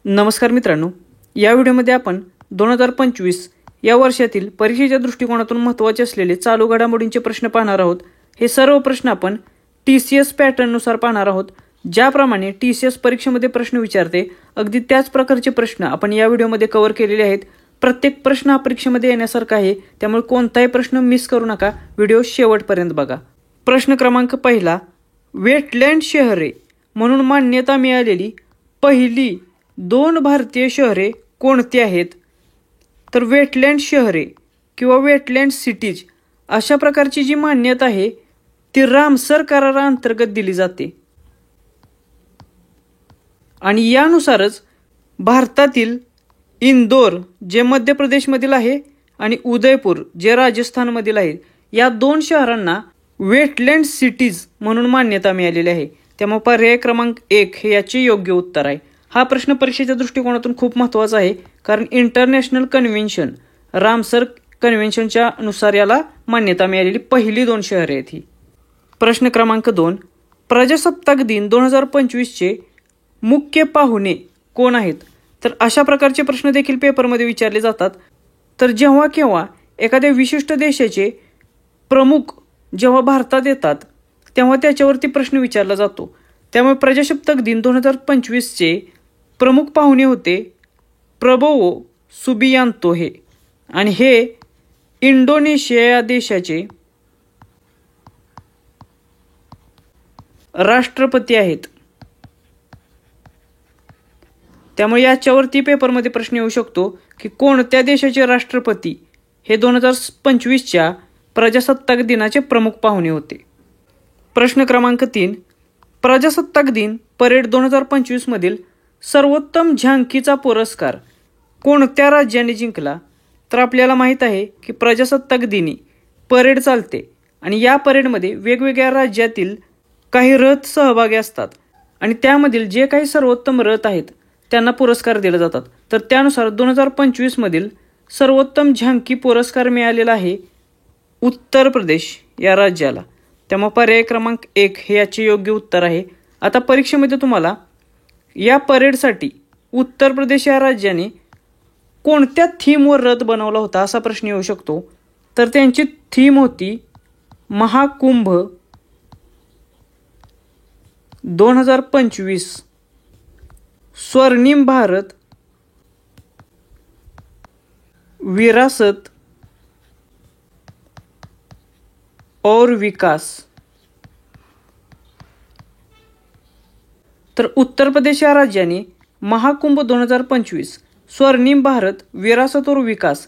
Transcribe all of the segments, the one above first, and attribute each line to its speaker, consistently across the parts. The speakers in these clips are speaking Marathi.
Speaker 1: नमस्कार मित्रांनो, या व्हिडिओमध्ये आपण 2025 या वर्षातील परीक्षेच्या दृष्टिकोनातून महत्त्वाचे असलेले चालू घडामोडींचे प्रश्न पाहणार आहोत। हे सर्व प्रश्न आपण TCS पॅटर्ननुसार पाहणार आहोत। ज्याप्रमाणे TCS परीक्षेमध्ये प्रश्न विचारते अगदी त्याच प्रकारचे प्रश्न आपण या व्हिडिओमध्ये कव्हर केलेले आहेत। प्रत्येक प्रश्न हा परीक्षेमध्ये येण्यासारखा आहे, त्यामुळे कोणताही प्रश्न मिस करू नका, व्हिडिओ शेवटपर्यंत बघा। प्रश्न क्रमांक पहिला, वेटलँड शहरे म्हणून मान्यता मिळालेली पहिली 2 भारतीय शहरे कोणती आहेत? तर वेटलँड शहरे किंवा वेटलँड सिटीज अशा प्रकारची जी मान्यता आहे ती रामसर कराराअंतर्गत दिली जाते आणि यानुसारच भारतातील इंदोर जे मध्य प्रदेशमधील आहे आणि उदयपूर जे राजस्थानमधील आहे, या 2 शहरांना वेटलँड सिटीज म्हणून मान्यता मिळालेली आहे। त्यामुळे पर्याय क्रमांक 1 हे याचे योग्य उत्तर आहे। हा प्रश्न परीक्षेच्या दृष्टिकोनातून खूप महत्त्वाचा आहे, कारण इंटरनॅशनल कन्व्हेन्शन रामसर कन्व्हेन्शनच्या नुसार याला मान्यता मिळालेली पहिली 2 शहरे आहेत ही। प्रश्न क्रमांक 2, प्रजासत्ताक दिन 2025 चे मुख्य पाहुणे कोण आहेत? तर अशा प्रकारचे प्रश्न देखील पेपरमध्ये विचारले जातात। तर जेव्हा केव्हा एखाद्या विशिष्ट देशाचे प्रमुख जेव्हा भारतात येतात तेव्हा त्याच्यावरती प्रश्न विचारला जातो। त्यामुळे प्रजासत्ताक दिन 2025 चे प्रमुख पाहुणे होते प्रबोवो सुबियांतो हे, आणि हे इंडोनेशिया या देशाचे राष्ट्रपती आहेत। त्यामुळे याच्यावरती पेपरमध्ये प्रश्न येऊ शकतो की कोणत्या देशाचे राष्ट्रपती हे 2025च्या प्रजासत्ताक दिनाचे प्रमुख पाहुणे होते। प्रश्न क्रमांक 3, प्रजासत्ताक दिन परेड 2025 मधील सर्वोत्तम झांकीचा पुरस्कार कोणत्या राज्याने जिंकला? तर आपल्याला माहित आहे की प्रजासत्ताक दिनी परेड चालते आणि या परेडमध्ये वेगवेगळ्या राज्यातील काही रथ सहभागी असतात आणि त्यामधील जे काही सर्वोत्तम रथ आहेत त्यांना पुरस्कार दिले जातात। तर त्यानुसार 2025 मधील सर्वोत्तम झांकी पुरस्कार मिळालेला आहे उत्तर प्रदेश या राज्याला। त्यामुळे पर्याय क्रमांक 1 हे याचे योग्य उत्तर आहे। आता परीक्षेमध्ये तुम्हाला या परेडसाठी उत्तर प्रदेश या राज्याने कोणत्या थीमवर रथ बनवला होता असा प्रश्न येऊ शकतो। तर त्यांची थीम होती महाकुंभ 2025 स्वर्णिम भारत विरासत और विकास। तर उत्तर प्रदेश या राज्याने महाकुंभ 2025 स्वर्णिम भारत विरासत और विकास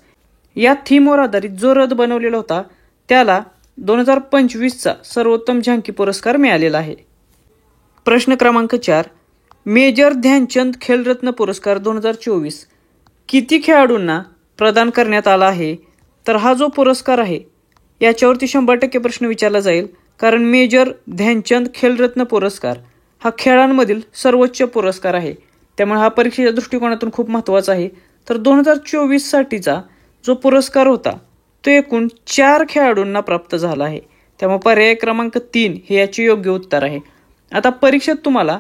Speaker 1: या थीमवर आधारित जो रथ बनवलेला होता त्याला 2025चा सर्वोत्तम झांकी पुरस्कार मिळालेला आहे। प्रश्न क्रमांक 4, मेजर ध्यानचंद खेलरत्न पुरस्कार 2024 किती खेळाडूंना प्रदान करण्यात आला आहे? तर हा जो पुरस्कार आहे याच्यावरती 100% प्रश्न विचारला जाईल, कारण मेजर ध्यानचंद खेलरत्न पुरस्कार हा खेळांमधील सर्वोच्च पुरस्कार आहे। त्यामुळे हा परीक्षेच्या दृष्टिकोनातून खूप महत्त्वाचा आहे। तर 2024 साठीचा जो पुरस्कार होता तो एकूण 4 खेळाडूंना प्राप्त झाला आहे। त्यामुळे पर्याय क्रमांक 3 हे याचे योग्य उत्तर आहे। आता परीक्षेत तुम्हाला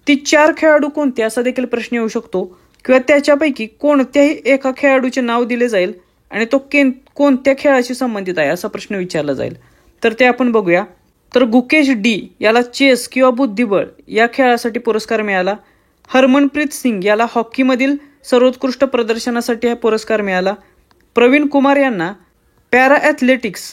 Speaker 1: ती 4 खेळाडू कोणते असा देखील प्रश्न येऊ शकतो, किंवा त्याच्यापैकी कोणत्याही एका खेळाडूचे नाव दिले जाईल आणि तो कोणत्या खेळाशी संबंधित आहे असा प्रश्न विचारला जाईल। तर ते आपण बघूया। तर गुकेश डी याला चेस किंवा बुद्धिबळ या खेळासाठी पुरस्कार मिळाला। हरमनप्रीत सिंग याला हॉकीमधील सर्वोत्कृष्ट प्रदर्शनासाठी हा पुरस्कार मिळाला। प्रवीण कुमार यांना पॅरा ॲथलेटिक्स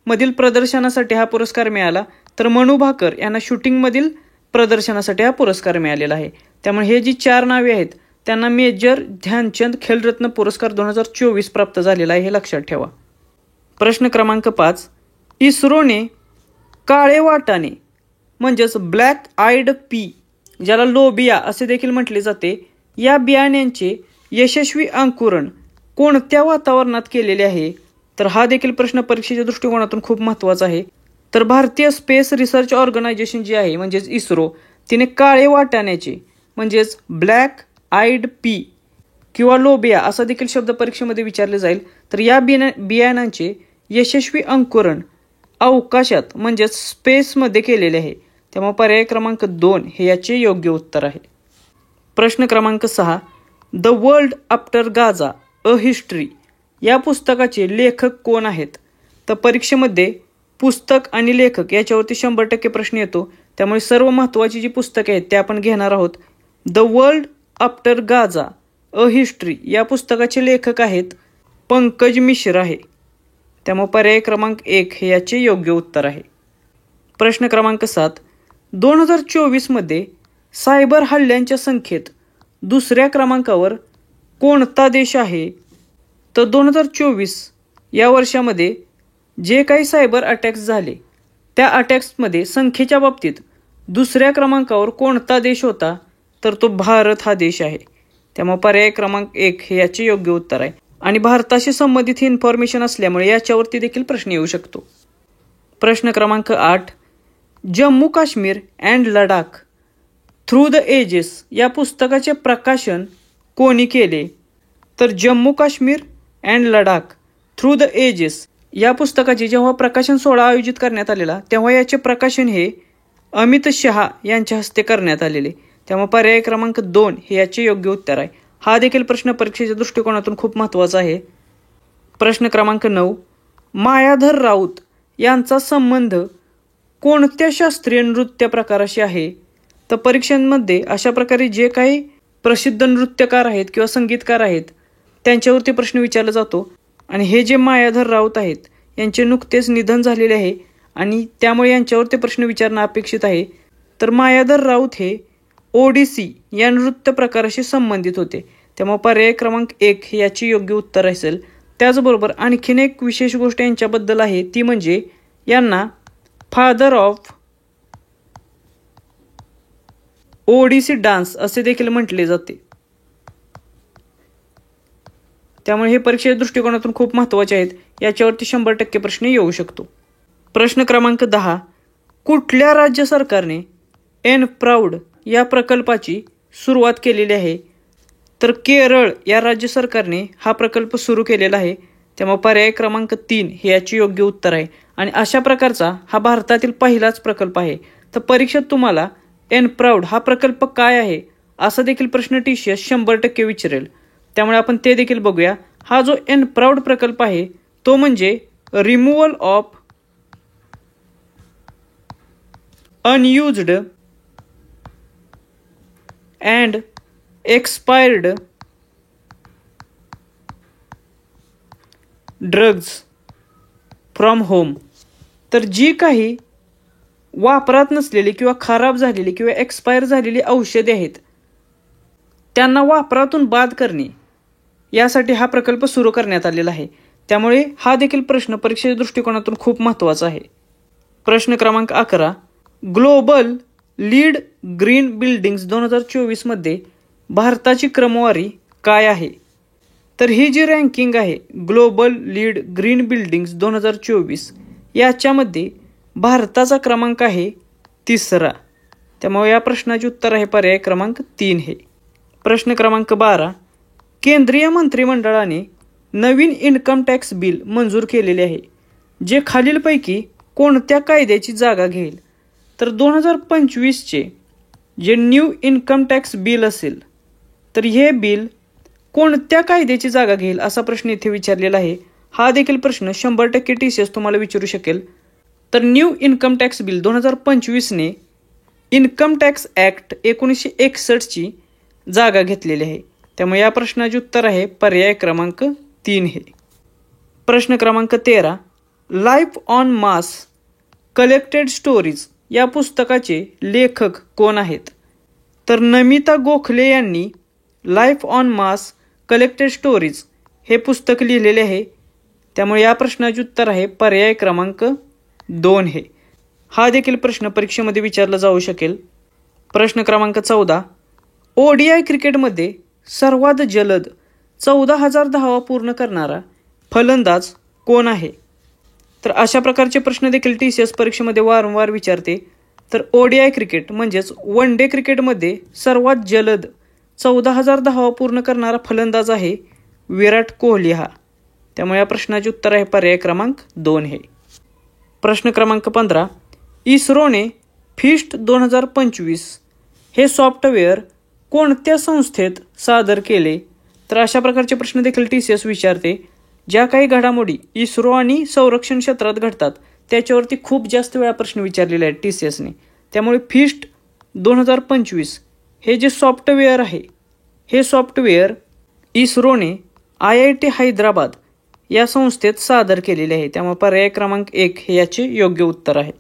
Speaker 1: मधील प्रदर्शनासाठी हा पुरस्कार मिळाला। तर मनू भाकर यांना शूटिंगमधील प्रदर्शनासाठी हा पुरस्कार मिळालेला आहे। त्यामुळे हे जी 4 नावे आहेत त्यांना मेजर ध्यानचंद खेलरत्न पुरस्कार 2024 प्राप्त झालेला आहे, हे लक्षात ठेवा। प्रश्न क्रमांक 5, इस्रोने काळे वाटाणे म्हणजेच ब्लॅक आईड पी ज्याला लोबिया असे देखील म्हटले जाते, या बियाण्यांचे यशस्वी अंकुरण कोणत्या वातावरणात केलेले आहे? तर हा देखील प्रश्न परीक्षेच्या दृष्टिकोनातून खूप महत्त्वाचा आहे। तर भारतीय स्पेस रिसर्च ऑर्गनायझेशन जी आहे म्हणजेच इस्रो, तिने काळे वाटाण्याचे म्हणजेच ब्लॅक आईड पी किंवा लोबिया असा देखील शब्द परीक्षेमध्ये विचारले जाईल। तर या बियाणांचे यशस्वी अंकुरण अवकाशात म्हणजेच स्पेसमध्ये केलेले आहे। त्यामुळे पर्याय क्रमांक 2 हे याचे योग्य उत्तर आहे। प्रश्न क्रमांक 6, the world after Gaza a history या पुस्तकाचे लेखक कोण आहेत? तर परीक्षेमध्ये पुस्तक आणि लेखक याच्यावरती 100% प्रश्न येतो. त्यामुळे सर्व महत्त्वाची जी पुस्तके आहेत ते आपण घेणार आहोत. The world after Gaza a history या पुस्तकाचे लेखक आहेत पंकज मिश्र आहे. त्यामुळे पर्याय क्रमांक 1 हे याचे योग्य उत्तर आहे. प्रश्न क्रमांक 7, 2024 मध्ये सायबर हल्ल्यांच्या संख्येत दुसऱ्या क्रमांकावर कोणता देश आहे? तर 2024 या वर्षामध्ये जे काही सायबर अटॅक्स झाले त्या अटॅक्समध्ये संख्येच्या बाबतीत दुसऱ्या क्रमांकावर कोणता देश होता? तर तो भारत हा देश आहे. त्यामुळे पर्याय क्रमांक 1 हे याचे योग्य उत्तर आहे. आणि भारताशी संबंधित ही इन्फॉर्मेशन असल्यामुळे याच्यावरती देखील प्रश्न येऊ शकतो. प्रश्न क्रमांक 8, Jammu Kashmir and Ladakh through the ages या पुस्तकाचे प्रकाशन कोणी केले? तर Jammu Kashmir and Ladakh through the ages या पुस्तकाचे जेव्हा प्रकाशन सोहळा आयोजित करण्यात आलेला तेव्हा याचे प्रकाशन हे अमित शहा यांच्या हस्ते करण्यात आलेले. त्यामुळे पर्याय क्रमांक 2 हे याचे योग्य उत्तर आहे. हा देखील प्रश्न परीक्षेच्या दृष्टिकोनातून खूप महत्त्वाचा आहे. प्रश्न क्रमांक 9, मायाधर राऊत यांचा संबंध कोणत्या शास्त्रीय नृत्य प्रकाराशी आहे? तर परीक्षांमध्ये अशा प्रकारे जे काही प्रसिद्ध नृत्यकार आहेत किंवा संगीतकार आहेत त्यांच्यावरती प्रश्न विचारला जातो. आणि हे जे मायाधर राऊत आहेत यांचे नुकतेच निधन झालेले आहे आणि त्यामुळे यांच्यावरती प्रश्न विचारणं अपेक्षित आहे. तर मायाधर राऊत हे ओडिसी या नृत्य प्रकाराशी संबंधित होते. त्यामुळे पर्याय क्रमांक 1 हे याचे योग्य उत्तर असेल. त्याचबरोबर आणखीन एक विशेष गोष्ट यांच्याबद्दल आहे ती म्हणजे यांना फादर ऑफ ओडिसी डान्स असे देखील म्हटले जाते. त्यामुळे हे परीक्षेच्या दृष्टिकोनातून खूप महत्त्वाचे आहेत. याच्यावरती 100% प्रश्न येऊ शकतो. प्रश्न क्रमांक 10, कुठल्या राज्य सरकारने एन प्राऊड या प्रकल्पाची सुरुवात केलेली आहे? तर केरळ या राज्य सरकारने हा प्रकल्प सुरू केलेला आहे. त्यामुळे पर्याय क्रमांक 3 हे याचे योग्य उत्तर आहे. आणि अशा प्रकारचा हा भारतातील पहिलाच प्रकल्प आहे. तर परीक्षेत तुम्हाला एन प्राऊड हा प्रकल्प काय आहे असा देखील प्रश्न TCS 100% विचारेल. त्यामुळे आपण ते देखील बघूया. हा जो एन प्राऊड प्रकल्प आहे तो म्हणजे removal of unused and expired drugs from home. तर जी काही वापरात नसलेली किंवा खराब झालेली किंवा एक्सपायर झालेली औषधे आहेत त्यांना वापरातून बाद करणे यासाठी हा प्रकल्प सुरू करण्यात आलेला आहे. त्यामुळे हा देखील प्रश्न परीक्षेच्या दृष्टिकोनातून खूप महत्त्वाचा आहे. प्रश्न क्रमांक 11, ग्लोबल लीड ग्रीन बिल्डिंग्स 2024 मध्ये भारताची क्रमवारी काय आहे? तर ही जी रँकिंग आहे ग्लोबल लीड ग्रीन बिल्डिंग्स 2024 याच्यामध्ये भारताचा क्रमांक आहे 3रा. त्यामुळे या प्रश्नाचे उत्तर आहे पर्याय क्रमांक 3 हे. प्रश्न क्रमांक 12, केंद्रीय मंत्रिमंडळाने नवीन इन्कम टॅक्स बिल मंजूर केलेले आहे जे खालीलपैकी कोणत्या कायद्याची जागा घेईल? तर 2025चे जे न्यू इन्कम टॅक्स बिल असेल तर हे बिल कोणत्या कायद्याची जागा घेईल असा प्रश्न इथे विचारलेला आहे. हा देखील प्रश्न 100% TCS तुम्हाला विचारू शकेल. तर न्यू इन्कम टॅक्स बिल 2025ने इन्कम टॅक्स ॲक्ट 1961ची जागा घेतलेली आहे. त्यामुळे या प्रश्नाचे उत्तर आहे पर्याय क्रमांक 3 हे. प्रश्न क्रमांक 13, life on mass collected stories या पुस्तकाचे लेखक कोण आहेत? तर नमिता गोखले यांनी life on mass collected stories हे पुस्तक लिहिलेले आहे. त्यामुळे या प्रश्नाचे उत्तर आहे पर्याय क्रमांक 2 हे. हा देखील प्रश्न परीक्षेमध्ये विचारला जाऊ शकेल. प्रश्न क्रमांक 14, ODI क्रिकेटमध्ये सर्वात जलद 14,000 धावा पूर्ण करणारा फलंदाज कोण आहे? तर अशा प्रकारचे प्रश्न देखील TCS परीक्षेमध्ये वारंवार विचारते. तर ODI क्रिकेट म्हणजेच वन डे क्रिकेटमध्ये सर्वात जलद 14,000 धावा पूर्ण करणारा फलंदाज आहे विराट कोहली हा. त्यामुळे या प्रश्नाचे उत्तर आहे पर्याय क्रमांक 2 हे. प्रश्न क्रमांक 15, इस्रोने फिस्ट 2025 हे सॉफ्टवेअर कोणत्या संस्थेत सादर केले? तर अशा प्रकारचे प्रश्न देखील TCS विचारते. ज्या काही घडामोडी इस्रो आणि संरक्षण क्षेत्रात घडतात त्याच्यावरती खूप जास्त वेळा प्रश्न विचारलेले आहेत TCSने. त्यामुळे फिस्ट 2025 हे जे सॉफ्टवेअर आहे, हे सॉफ्टवेअर इस्रोने IIT हैदराबाद या संस्थेत सादर केलेले आहे. त्यामुळे पर्याय क्रमांक 1 हे याचे योग्य उत्तर आहे.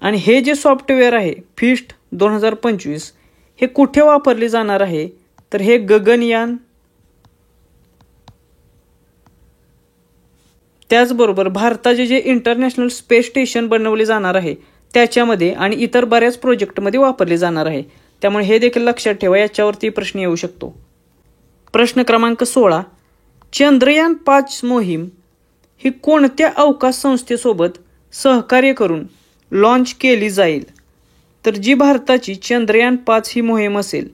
Speaker 1: आणि हे जे सॉफ्टवेअर आहे फिस्ट 2025 हे कुठे वापरले जाणार आहे? तर हे गगनयान, त्याचबरोबर भारताचे जे इंटरनॅशनल स्पेस स्टेशन बनवले जाणार आहे त्याच्यामध्ये आणि इतर बऱ्याच प्रोजेक्टमध्ये वापरले जाणार आहे. त्यामुळे हे देखील लक्षात ठेवा, याच्यावरती प्रश्न येऊ शकतो. प्रश्न क्रमांक 16, चंद्रयान 5 मोहीम ही कोणत्या अवकाश संस्थेसोबत सहकार्य करून लॉन्च केली जाईल? तर जी भारताची चंद्रयान 5 ही मोहीम असेल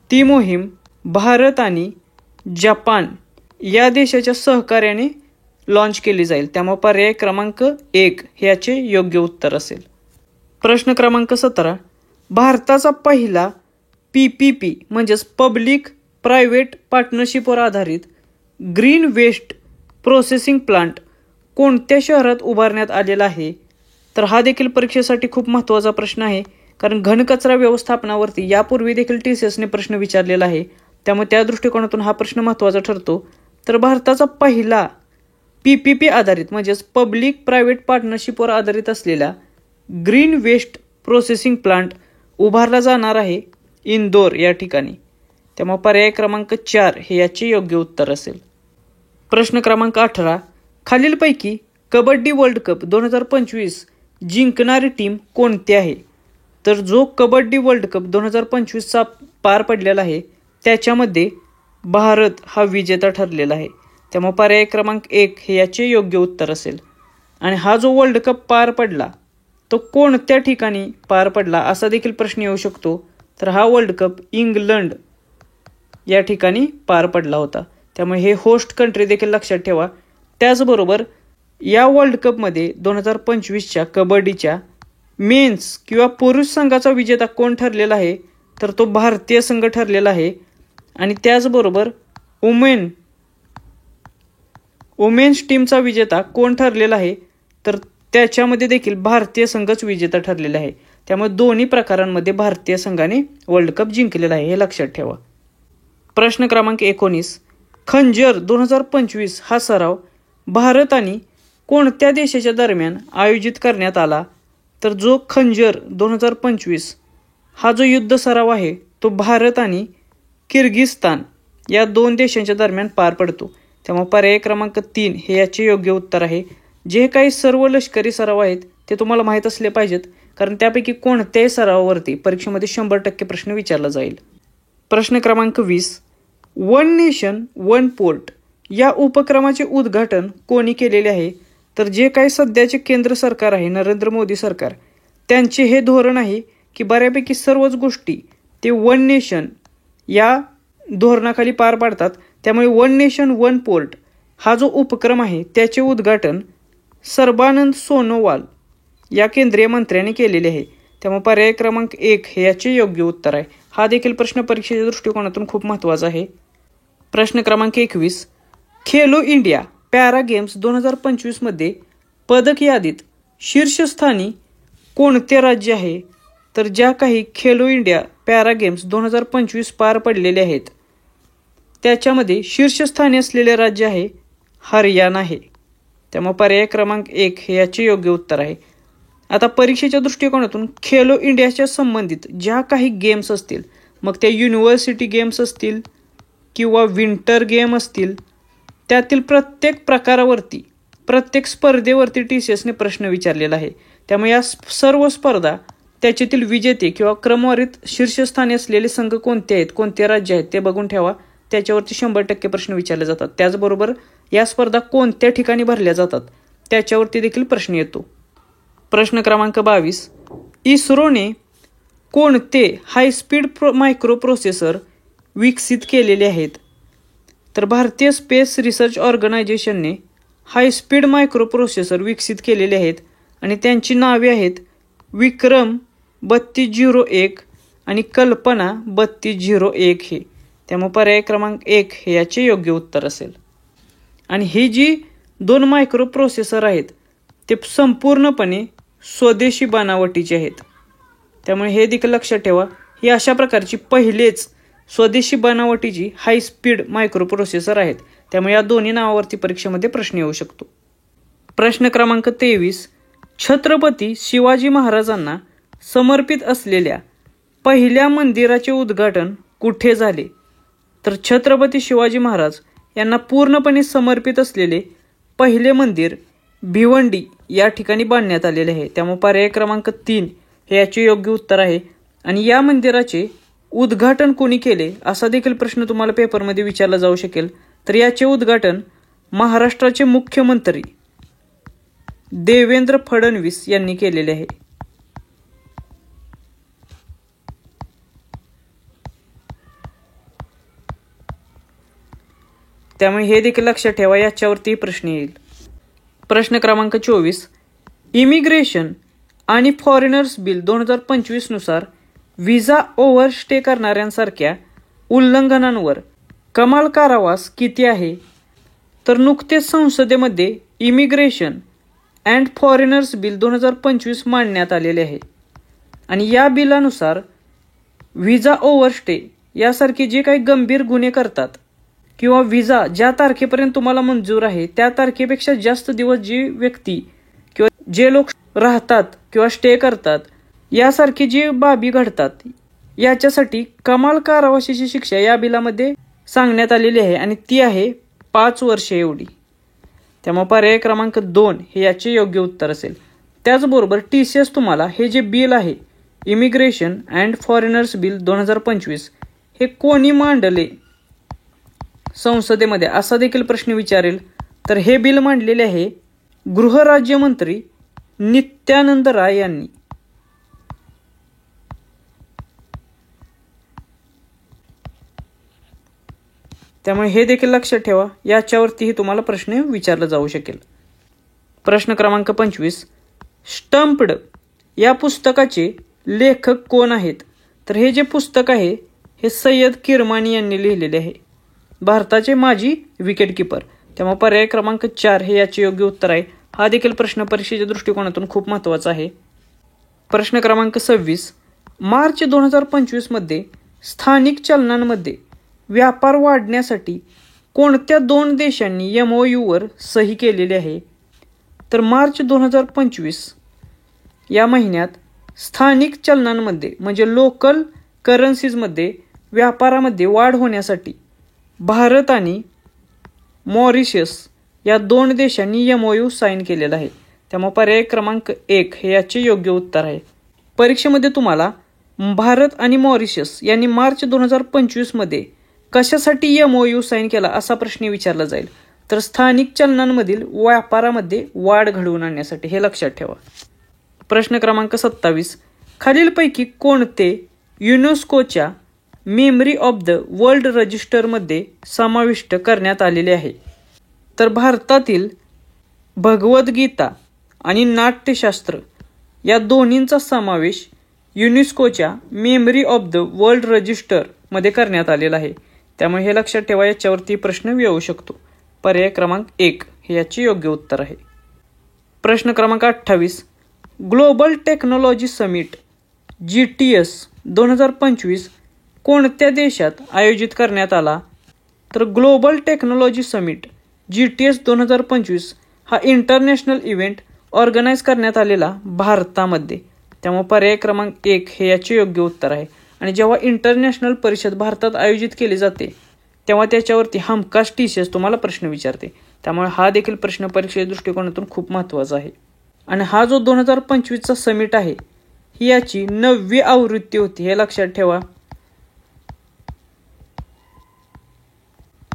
Speaker 1: ती मोहीम भारत आणि जपान या देशाच्या सहकार्याने लॉन्च केली जाईल. त्यामुळे पर्याय क्रमांक 1 हे याचे योग्य उत्तर असेल. प्रश्न क्रमांक 17, भारताचा पहिला PPP म्हणजेच पब्लिक प्रायव्हेट पार्टनरशिपवर आधारित ग्रीन वेस्ट प्रोसेसिंग प्लांट कोणत्या शहरात उभारण्यात आलेला आहे? तर हा देखील परीक्षेसाठी खूप महत्त्वाचा प्रश्न आहे, कारण घनकचरा व्यवस्थापनावरती यापूर्वी देखील TCSने प्रश्न विचारलेला आहे. त्यामुळे त्या दृष्टिकोनातून हा प्रश्न महत्त्वाचा ठरतो. तर भारताचा पहिला PPP आधारित म्हणजेच पब्लिक प्रायव्हेट पार्टनरशिपवर आधारित असलेला ग्रीन वेस्ट प्रोसेसिंग प्लांट उभारला जाणार आहे इंदोर या ठिकाणी. त्यामुळे पर्याय क्रमांक 4 हे याचे योग्य उत्तर असेल. प्रश्न क्रमांक 18, खालीलपैकी कबड्डी वर्ल्ड कप 2025 जिंकणारी टीम कोणती आहे? तर जो कबड्डी वर्ल्ड कप 2025चा पार पडलेला आहे त्याच्यामध्ये भारत हा विजेता ठरलेला आहे. त्यामुळे पर्याय क्रमांक 1 हे याचे योग्य उत्तर असेल. आणि हा जो वर्ल्ड कप पार पडला तो कोणत्या ठिकाणी पार पडला असा देखील प्रश्न येऊ शकतो. तर हा वर्ल्ड कप इंग्लंड या ठिकाणी पार पडला होता. त्यामुळे हे होस्ट कंट्री देखील लक्षात ठेवा. त्याचबरोबर या वर्ल्ड कपमध्ये 2025च्या कबड्डीच्या मेन्स किंवा पुरुष संघाचा विजेता कोण ठरलेला आहे? तर तो भारतीय संघ ठरलेला आहे. आणि त्याचबरोबर वुमेन्स टीमचा विजेता कोण ठरलेला आहे? तर त्याच्यामध्ये देखील भारतीय संघच विजेता ठरलेला आहे. त्यामुळे दोन्ही प्रकारांमध्ये भारतीय संघाने वर्ल्ड कप जिंकलेला आहे, हे लक्षात ठेवा. प्रश्न क्रमांक 19, खंजर 2025 हा सराव भारत आणि कोणत्या देशाच्या दरम्यान आयोजित करण्यात आला? तर जो खंजर 2025 हा जो युद्ध सराव आहे तो भारत आणि किर्गिस्तान या 2 देशांच्या दरम्यान पार पडतो. त्यामुळे पर्याय क्रमांक 3 हे याचे योग्य उत्तर आहे. जे काही सर्व लष्करी सराव आहेत ते तुम्हाला माहीत असले पाहिजेत, कारण त्यापैकी कोणत्याही सरावावरती परीक्षेमध्ये 100% प्रश्न विचारला जाईल. प्रश्न क्रमांक 20, वन नेशन वन पोर्ट या उपक्रमाचे उद्घाटन कोणी केलेले आहे? तर जे काही सध्याचे केंद्र सरकार आहे, नरेंद्र मोदी सरकार, त्यांचे हे धोरण आहे की बऱ्यापैकी सर्वच गोष्टी ते वन नेशन या धोरणाखाली पार पाडतात. त्यामुळे वन नेशन वन पोर्ट हा जो उपक्रम आहे त्याचे उद्घाटन सर्बानंद सोनोवाल या केंद्रीय मंत्र्यांनी केलेले आहे. त्यामुळे पर्याय क्रमांक 1 हे याचे योग्य उत्तर आहे. हा देखील प्रश्न परीक्षेच्या दृष्टिकोनातून खूप महत्त्वाचा आहे. प्रश्न क्रमांक 21, खेलो इंडिया पॅरा गेम्स 2025 मध्ये पदक यादीत शीर्षस्थानी कोणते राज्य आहे? तर ज्या काही खेलो इंडिया पॅरा गेम्स 2025 पार पडलेले आहेत त्याच्यामध्ये शीर्षस्थानी असलेले राज्य आहे हरियाणा आहे. त्यामुळे पर्याय क्रमांक 1 हे याचे योग्य उत्तर आहे. आता परीक्षेच्या दृष्टिकोनातून खेलो इंडियाच्या संबंधित ज्या काही गेम्स असतील, मग त्या युनिव्हर्सिटी गेम्स असतील किंवा विंटर गेम असतील, त्यातील प्रत्येक प्रकारावरती प्रत्येक स्पर्धेवरती TCSने प्रश्न विचारलेला आहे. त्यामुळे या सर्व स्पर्धा त्याच्यातील विजेते किंवा क्रमवारीत शीर्षस्थानी असलेले संघ कोणते आहेत, कोणते राज्य आहेत ते बघून ठेवा. त्याच्यावरती 100% प्रश्न विचारले जातात. त्याचबरोबर या स्पर्धा कोणत्या ठिकाणी भरल्या जातात त्याच्यावरती देखील प्रश्न येतो. प्रश्न क्रमांक 22, इस्रोने कोणते हायस्पीड मायक्रो प्रोसेसर विकसित केलेले आहेत? तर भारतीय स्पेस रिसर्च ऑर्गनायझेशनने हायस्पीड मायक्रो प्रोसेसर विकसित केलेले आहेत आणि त्यांची नावे आहेत विक्रम 3201 आणि कल्पना 3201 हे. त्यामुळे पर्याय क्रमांक 1 हे याचे योग्य उत्तर असेल. आणि ही जी 2 मायक्रो प्रोसेसर आहेत ते संपूर्णपणे स्वदेशी बनावटीचे आहेत. त्यामुळे हे देखील लक्षात ठेवा, ही अशा प्रकारची पहिलेच स्वदेशी बनावटीची हाय स्पीड मायक्रो प्रोसेसर आहेत. त्यामुळे या दोन्ही नावावरती परीक्षेमध्ये प्रश्न येऊ शकतो. प्रश्न क्रमांक 23, छत्रपती शिवाजी महाराजांना समर्पित असलेल्या पहिल्या मंदिराचे उद्घाटन कुठे झाले? तर छत्रपती शिवाजी महाराज यांना पूर्णपणे समर्पित असलेले पहिले मंदिर भिवंडी या ठिकाणी बांधण्यात आलेले आहे. त्यामुळे पर्याय क्रमांक 3 हे याचे योग्य उत्तर आहे. आणि या मंदिराचे उद्घाटन कोणी केले असा देखील प्रश्न तुम्हाला पेपरमध्ये विचारला जाऊ शकेल. तर याचे उद्घाटन महाराष्ट्राचे मुख्यमंत्री देवेंद्र फडणवीस यांनी केलेले आहे. त्यामुळे हे देखील लक्षात ठेवा, याच्यावरती प्रश्न येईल. प्रश्न क्रमांक 24, इमिग्रेशन आणि फॉरेनर्स बिल 2025 नुसार व्हिसा ओव्हरस्टे करणाऱ्यांसारख्या उल्लंघनांवर कमाल कारावास किती आहे? तर नुकतेच संसदेमध्ये इमिग्रेशन अँड फॉरेनर्स बिल 2025 मांडण्यात आलेले आहे. आणि या बिलानुसार व्हिसा ओव्हरस्टे यासारखे जे काही गंभीर गुन्हे करतात किंवा व्हिसा ज्या तारखेपर्यंत तुम्हाला मंजूर आहे त्या तारखेपेक्षा जास्त दिवस जी व्यक्ती किंवा जे लोक राहतात किंवा स्टे करतात यासारखी जी बाबी घडतात याच्यासाठी कमाल कारावासाची शिक्षा या बिलामध्ये सांगण्यात आलेली आहे आणि ती आहे 5 वर्षे एवढी. त्यामुळे पर्याय क्रमांक 2 हे याचे योग्य उत्तर असेल. त्याचबरोबर TCS तुम्हाला हे जे बिल आहे इमिग्रेशन अँड फॉरेनर्स बिल 2025 हे कोणी मांडले संसदेमध्ये असा देखील प्रश्न विचारेल. तर हे बिल मांडलेले आहे गृहराज्यमंत्री नित्यानंद राय यांनी. त्यामुळे हे देखील लक्षात ठेवा, याच्यावरतीही तुम्हाला प्रश्न विचारला जाऊ शकेल. प्रश्न क्रमांक 25, स्टंप्ड या पुस्तकाचे लेखक कोण आहेत? तर हे जे पुस्तक आहे हे सय्यद किरमानी यांनी लिहिलेले आहे, भारताचे माजी विकेटकीपर. त्यामुळे पर्याय क्रमांक 4 हे याचे योग्य उत्तर आहे. हा देखील प्रश्न परीक्षेच्या दृष्टिकोनातून खूप महत्त्वाचा आहे. प्रश्न क्रमांक 26, मार्च 2025 मध्ये स्थानिक चलनांमध्ये व्यापार वाढण्यासाठी कोणत्या 2 देशांनी MOU वर सही केलेली आहे? तर मार्च 2025 या महिन्यात स्थानिक चलनांमध्ये म्हणजे लोकल करन्सीजमध्ये व्यापारामध्ये वाढ होण्यासाठी भारत आणि मॉरिशस या 2 देशांनी MOU साईन केलेला आहे. त्यामुळे पर्याय क्रमांक 1 हे याचे योग्य उत्तर आहे. परीक्षेमध्ये तुम्हाला भारत आणि मॉरिशस यांनी मार्च 2025 मध्ये कशासाठी MOU साईन केला असा प्रश्न विचारला जाईल. तर स्थानिक चलनांमधील व्यापारामध्ये वाढ घडवून आणण्यासाठी, हे लक्षात ठेवा. प्रश्न क्रमांक 27, खालीलपैकी कोणते युनेस्कोच्या मेमरी ऑफ द वर्ल्ड रजिस्टरमध्ये समाविष्ट करण्यात आलेले आहे? तर भारतातील भगवद्गीता आणि नाट्यशास्त्र या दोन्हींचा समावेश युनेस्कोच्या मेमरी ऑफ द वर्ल्ड रजिस्टरमध्ये करण्यात आलेला आहे. त्यामुळे हे लक्षात ठेवा, याच्यावरती प्रश्न येऊ शकतो. पर्याय क्रमांक 1 हे याचे योग्य उत्तर आहे. प्रश्न क्रमांक 28, ग्लोबल टेक्नॉलॉजी समिट GTS 2025 कोणत्या देशात आयोजित करण्यात आला? तर ग्लोबल टेक्नॉलॉजी समिट GTS 2025 हा इंटरनॅशनल इव्हेंट ऑर्गनाईज करण्यात आलेला भारतामध्ये. त्यामुळे पर्याय क्रमांक 1 हे याचे योग्य उत्तर आहे. आणि जेव्हा इंटरनॅशनल परिषद भारतात आयोजित केली जाते तेव्हा त्याच्यावरती हमखास TCS तुम्हाला प्रश्न विचारते. त्यामुळे हा देखील प्रश्न परीक्षेच्या दृष्टिकोनातून खूप महत्त्वाचा आहे. आणि हा जो 2025चा समिट आहे ही याची 9वी आवृत्ती होती, हे लक्षात ठेवा.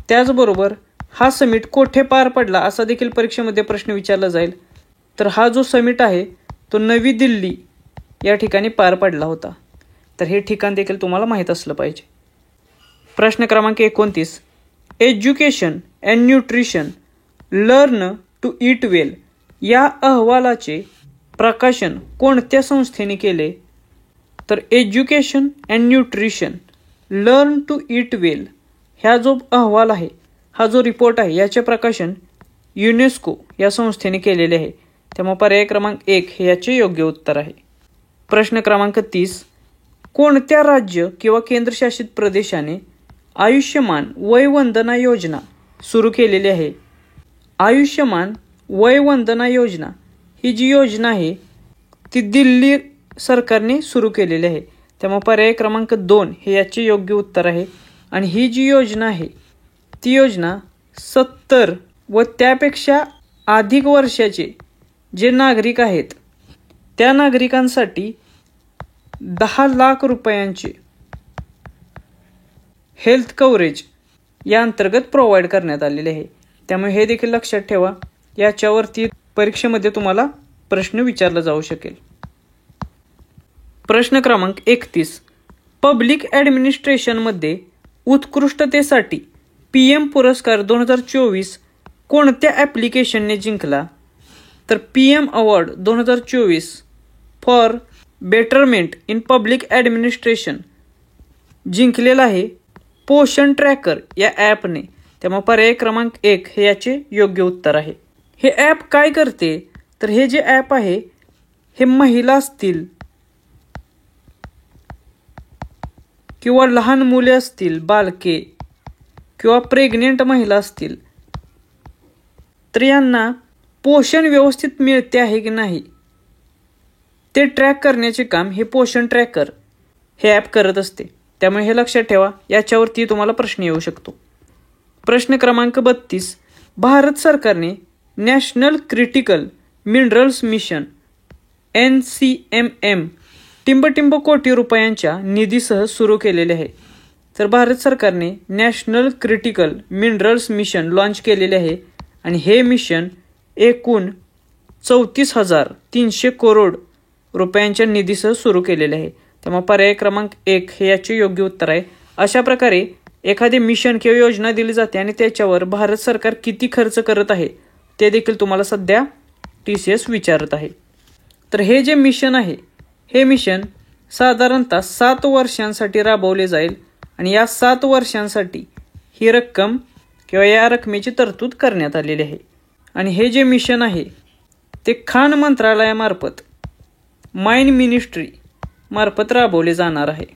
Speaker 1: त्याचबरोबर हा समिट कोठे पार पडला असा देखील परीक्षेमध्ये प्रश्न विचारला जाईल. तर हा जो समिट आहे तो नवी दिल्ली या ठिकाणी पार पडला होता. तर हे ठिकाण देखील तुम्हाला माहीत असलं पाहिजे. प्रश्न क्रमांक 29, education and nutrition learn to eat well या अहवालाचे प्रकाशन कोणत्या संस्थेने केले? तर education and nutrition, learn to eat well, ह्या जो अहवाल आहे, हा जो रिपोर्ट आहे, याचे प्रकाशन युनेस्को या संस्थेने केलेले आहे. त्यामुळे पर्याय क्रमांक 1 हे याचे योग्य उत्तर आहे. प्रश्न क्रमांक 30, कोणत्या राज्य किंवा केंद्रशासित प्रदेशाने आयुष्यमान वय वंदना योजना सुरू केलेली आहे? आयुष्यमान वय वंदना योजना ही जी योजना आहे ती दिल्ली सरकारने सुरू केलेली आहे. त्यामुळे पर्याय क्रमांक 2 हे याचे योग्य उत्तर आहे. आणि ही जी योजना आहे ती योजना 70 व त्यापेक्षा अधिक वर्षाचे जे नागरिक आहेत त्या नागरिकांसाठी 10 लाख रुपयांचे हेल्थ कव्हरेज या अंतर्गत प्रोव्हाइड करण्यात आलेले आहे. त्यामुळे हे देखील लक्षात ठेवा, याच्यावरती परीक्षेमध्ये तुम्हाला प्रश्न विचारला जाऊ शकेल. प्रश्न क्रमांक 31, पब्लिक ॲडमिनिस्ट्रेशनमध्ये उत्कृष्टतेसाठी PM पुरस्कार 2024 कोणत्या ॲप्लिकेशनने जिंकला? तर PM award 2024 for betterment in public administration जिंकलेला आहे पोषण ट्रॅकर या ॲपने. त्यामुळे पर्याय क्रमांक 1 हे याचे योग्य उत्तर आहे. हे ॲप काय करते? तर हे जे ॲप आहे हे महिला असतील किंवा लहान मुले असतील, बालके किंवा प्रेग्नेंट महिला असतील, तर यांना पोषण व्यवस्थित मिळते आहे की नाही ते ट्रॅक करण्याचे काम हे पोषण ट्रॅकर हे ॲप करत असते. त्यामुळे हे लक्षात ठेवा, याच्यावरती तुम्हाला प्रश्न येऊ शकतो. प्रश्न क्रमांक 32, भारत सरकारने national critical minerals mission NCMM टिंबटिंब कोटी रुपयांच्या निधीसह सुरू केलेले आहे. तर भारत सरकारने national critical minerals mission launch केलेले आहे आणि हे मिशन एकूण 34,300 करोड रुपयांच्या निधीसह सुरू केलेले आहे. त्यामुळे पर्याय क्रमांक 1 हे याचे योग्य उत्तर आहे. अशा प्रकारे एखादी मिशन किंवा योजना दिली जाते आणि त्याच्यावर भारत सरकार किती खर्च करत आहे ते देखील तुम्हाला सध्या TCS विचारत आहे. तर हे जे मिशन आहे हे मिशन साधारणतः 7 वर्षांसाठी राबवले जाईल आणि या 7 वर्षांसाठी ही रक्कम किंवा या रकमेची तरतूद करण्यात आलेली आहे. आणि हे जे मिशन आहे ते खाण मंत्रालयामार्फत माइन मिनिस्ट्री मार्फत राबवले जाणार आहे.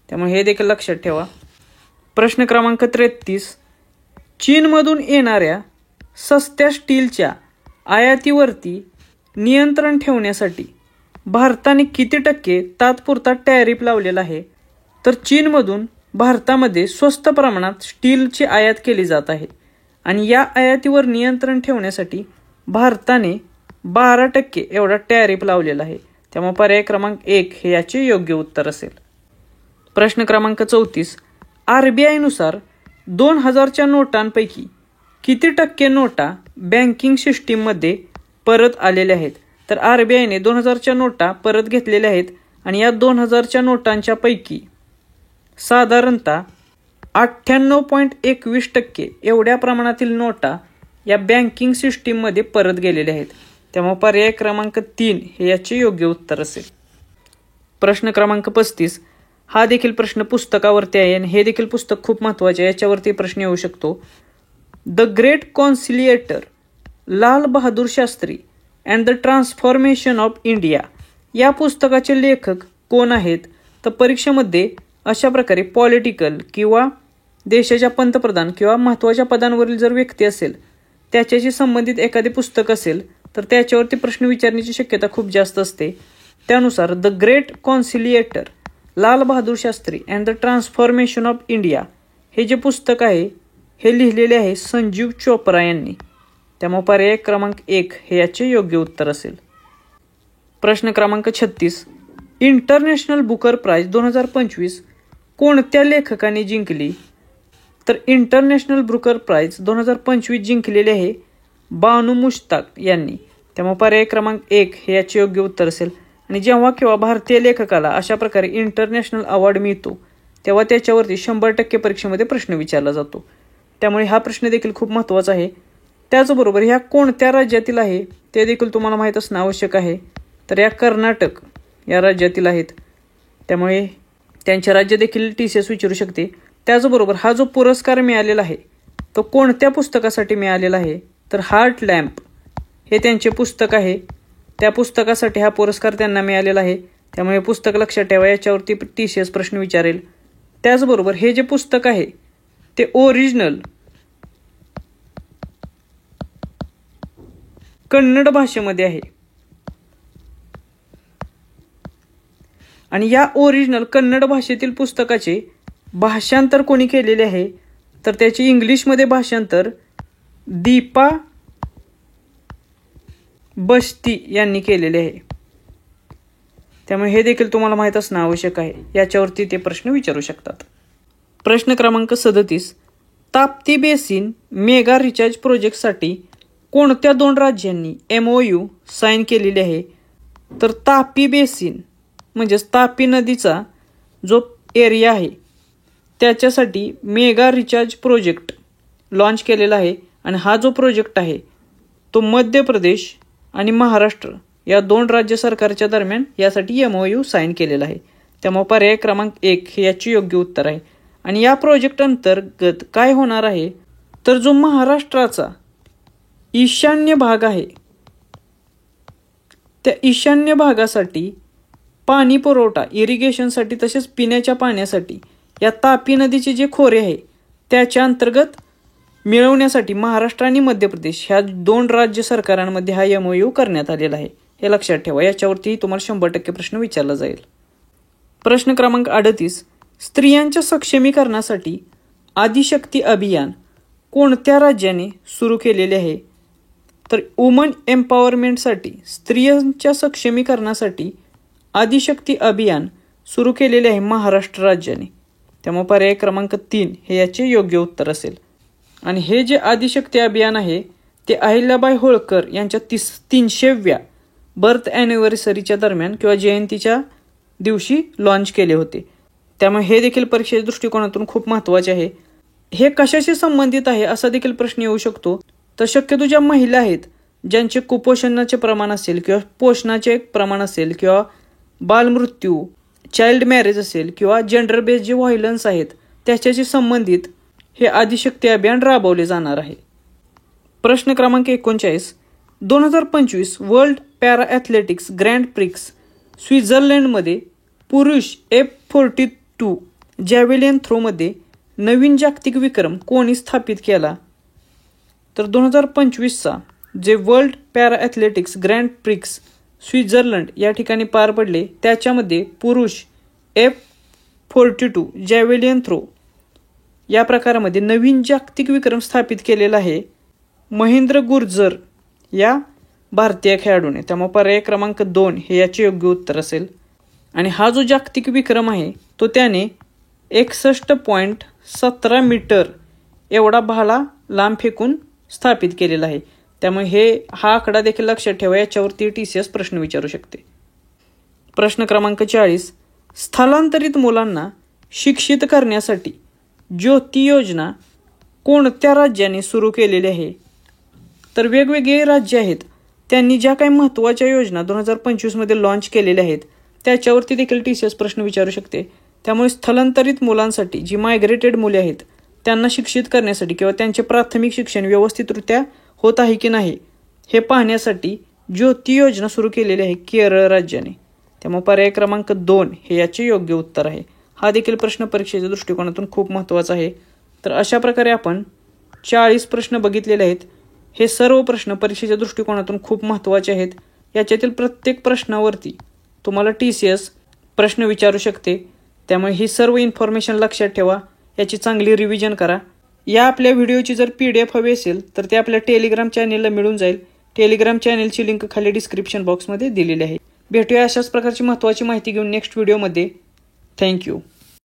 Speaker 1: त्यामुळे हे देखील लक्षात ठेवा. प्रश्न क्रमांक 33, चीनमधून येणाऱ्या सस्त्या स्टीलच्या आयातीवरती नियंत्रण ठेवण्यासाठी भारताने किती टक्के तात्पुरता टॅरिफ लावलेला आहे? तर चीनमधून भारतामध्ये स्वस्त प्रमाणात स्टीलची आयात केली जात आहे आणि या आयातीवर नियंत्रण ठेवण्यासाठी भारताने 12% एवढा टॅरिफ लावलेला आहे. त्यामुळे पर्याय क्रमांक 1 हे याचे योग्य उत्तर असेल. प्रश्न क्रमांक 34, RBI नुसार 2000च्या नोटांपैकी किती टक्के नोटा बँकिंग सिस्टीममध्ये परत आलेल्या आहेत? तर RBIने 2000च्या नोटा परत घेतलेल्या आहेत आणि या 2000च्या नोटांच्या पैकी साधारणतः 98.21% एवढ्या प्रमाणातील नोटा या बँकिंग सिस्टीममध्ये परत गेलेल्या आहेत. त्यामुळे पर्याय क्रमांक 3 हे याचे योग्य उत्तर असेल. प्रश्न क्रमांक 35, हा देखील प्रश्न पुस्तकावरती आहे आणि हे देखील पुस्तक खूप महत्त्वाचे आहे, याच्यावरती प्रश्न येऊ शकतो. The great conciliator Lal Bahadur Shastri and the transformation of India या पुस्तकाचे लेखक कोण आहेत? तर परीक्षेमध्ये अशा प्रकारे पॉलिटिकल किंवा देशाच्या पंतप्रधान किंवा महत्त्वाच्या पदांवरील जर व्यक्ती असेल त्याच्याशी संबंधित एखादे पुस्तक असेल तर त्याच्यावरती प्रश्न विचारण्याची शक्यता खूप जास्त असते. त्यानुसार the great conciliator Lal Bahadur Shastri and the transformation of India हे जे पुस्तक आहे हे लिहिलेले आहे संजीव चोप्रा यांनी. त्यामुळे पर्याय क्रमांक 1 हे याचे योग्य उत्तर असेल. प्रश्न क्रमांक 36, इंटरनॅशनल बुकर प्राइज 2025 कोणत्या लेखकाने जिंकली? तर इंटरनॅशनल बुकर प्राइज 2025 जिंकलेले आहे बानू मुश्ताक यांनी. त्यामुळे पर्याय क्रमांक 1 हे याचे योग्य उत्तर असेल. आणि जेव्हा किंवा भारतीय लेखकाला अशा प्रकारे इंटरनॅशनल अवॉर्ड मिळतो तेव्हा त्याच्यावरती 100% परीक्षेमध्ये प्रश्न विचारला जातो. त्यामुळे हा प्रश्न देखील खूप महत्त्वाचा आहे. त्याचबरोबर ह्या कोणत्या राज्यातील आहे ते देखील तुम्हाला माहीत असणं आवश्यक आहे. तर या कर्नाटक या राज्यातील आहेत, त्यामुळे त्यांचे राज्य देखील TCS विचारू शकते. त्याचबरोबर हा जो पुरस्कार मिळालेला आहे तो कोणत्या पुस्तकासाठी मिळालेला आहे, तर हार्ट लॅम्प हे त्यांचे पुस्तक आहे. त्या पुस्तकासाठी हा पुरस्कार त्यांना मिळालेला आहे, त्यामुळे पुस्तक लक्षात ठेवा. याच्यावरती TCS प्रश्न विचारेल. त्याचबरोबर हे जे पुस्तक आहे ते ओरिजिनल कन्नड भाषेमध्ये आहे आणि या ओरिजिनल कन्नड भाषेतील पुस्तकाचे भाषांतर कोणी केलेले आहे, तर त्याचे इंग्लिशमध्ये भाषांतर दीपा बस्ती यांनी केलेले आहे. त्यामुळे हे देखील तुम्हाला माहीत असणं आवश्यक आहे. याच्यावरती ते प्रश्न विचारू शकतात. प्रश्न क्रमांक 37. ताप्ती बेसिन मेगा रिचार्ज प्रोजेक्टसाठी कोणत्या 2 राज्यांनी MOU साईन केलेले आहे, तर तापी बेसिन म्हणजेच तापी नदीचा जो एरिया आहे त्याच्यासाठी मेगा रिचार्ज प्रोजेक्ट लॉन्च केलेला आहे आणि हा जो प्रोजेक्ट आहे तो मध्य प्रदेश आणि महाराष्ट्र या 2 राज्य सरकारच्या दरम्यान यासाठी MOU साईन केलेला आहे. त्यामुळे पर्याय क्रमांक 1 हे याचे योग्य उत्तर आहे. आणि या प्रोजेक्ट अंतर्गत काय होणार आहे, तर जो महाराष्ट्राचा ईशान्य भाग आहे त्या ईशान्य भागासाठी पाणी पुरवठा इरिगेशनसाठी तसेच पिण्याच्या पाण्यासाठी या तापी नदीचे जे खोरे आहे त्याच्या अंतर्गत मिळवण्यासाठी महाराष्ट्र आणि मध्य प्रदेश ह्या 2 राज्य सरकारांमध्ये हा MOU करण्यात आलेला आहे. हे लक्षात ठेवा. याच्यावरती तुम्हाला 100% प्रश्न विचारला जाईल. प्रश्न क्रमांक 38. स्त्रियांच्या सक्षमीकरणासाठी आदिशक्ती अभियान कोणत्या राज्याने सुरू केलेले आहे, तर वुमन एम्पॉवरमेंटसाठी स्त्रियांच्या सक्षमीकरणासाठी आदिशक्ती अभियान सुरू केलेले आहे महाराष्ट्र राज्याने. त्यामुळे पर्याय क्रमांक 3 हे याचे योग्य उत्तर असेल. आणि हे जे आदिशक्ती अभियान आहे ते अहिल्याबाई होळकर यांच्या 300व्या बर्थ ॲनिव्हर्सरीच्या दरम्यान किंवा जयंतीच्या दिवशी लॉन्च केले होते. त्यामुळे हे देखील परीक्षेच्या दृष्टिकोनातून खूप महत्त्वाचे आहे. हे कशाशी संबंधित आहे असा देखील प्रश्न येऊ शकतो. तर शक्यतो ज्या महिला आहेत ज्यांचे कुपोषणाचे प्रमाण असेल किंवा पोषणाचे प्रमाण असेल किंवा बालमृत्यू चाइल्ड मॅरेज असेल किंवा जेंडर बेस्ड जे व्हायलन्स आहेत त्याच्याशी संबंधित हे आदिशक्ती अभियान राबवले जाणार आहे. प्रश्न क्रमांक 39. 2025 world para athletics grand prix स्वित्झर्लंडमध्ये पुरुष F42 जॅव्हेलिन थ्रोमध्ये नवीन जागतिक विक्रम कोणी स्थापित केला, तर 2025चा जे world para athletics grand prix Switzerland या ठिकाणी पार पडले त्याच्यामध्ये पुरुष F42 जॅव्हेलिन थ्रो या प्रकारामध्ये नवीन जागतिक विक्रम स्थापित केलेला आहे महेंद्र गुर्जर या भारतीय खेळाडूने. त्यामुळे पर्याय क्रमांक 2 हे याचे योग्य उत्तर असेल. आणि हा जो जागतिक विक्रम आहे तो त्याने 61.17 मीटर एवढा भाला लांब फेकून स्थापित केलेला आहे. त्यामुळे हा आकडा देखील लक्षात ठेवा. याच्यावरती TCS प्रश्न विचारू शकते. प्रश्न क्रमांक 40. स्थलांतरित मुलांना शिक्षित करण्यासाठी ज्योती योजना कोणत्या राज्याने सुरू केलेली आहे, तर वेगवेगळे राज्य आहेत त्यांनी ज्या काही महत्त्वाच्या योजना 2025मध्ये लॉन्च केलेल्या आहेत त्याच्यावरती देखील TCS प्रश्न विचारू शकते. त्यामुळे स्थलांतरित मुलांसाठी जी मायग्रेटेड मुले आहेत त्यांना शिक्षित करण्यासाठी किंवा त्यांचे प्राथमिक शिक्षण व्यवस्थितरित्या होत आहे की नाही हे पाहण्यासाठी ज्योती योजना सुरू केलेली आहे केरळ राज्याने. त्यामुळे पर्याय क्रमांक 2 हे याचे योग्य उत्तर आहे. हा देखील प्रश्न परीक्षेच्या दृष्टिकोनातून खूप महत्त्वाचा आहे. तर अशा प्रकारे आपण 40 प्रश्न बघितलेले आहेत. हे सर्व प्रश्न परीक्षेच्या दृष्टिकोनातून खूप महत्त्वाचे आहेत. याच्यातील प्रत्येक प्रश्नावरती तुम्हाला TCS प्रश्न विचारू शकते. त्यामुळे ही सर्व इन्फॉर्मेशन लक्षात ठेवा. याची चांगली रिव्हिजन करा. या आपल्या व्हिडिओची जर PDF हवी असेल तर ते आपल्या टेलिग्राम चॅनेलला मिळून जाईल. टेलिग्राम चॅनेलची लिंक खाली डिस्क्रिप्शन बॉक्समध्ये दिलेली आहे. भेटूया अशाच प्रकारची महत्त्वाची माहिती घेऊन नेक्स्ट व्हिडिओमध्ये. थँक्यू.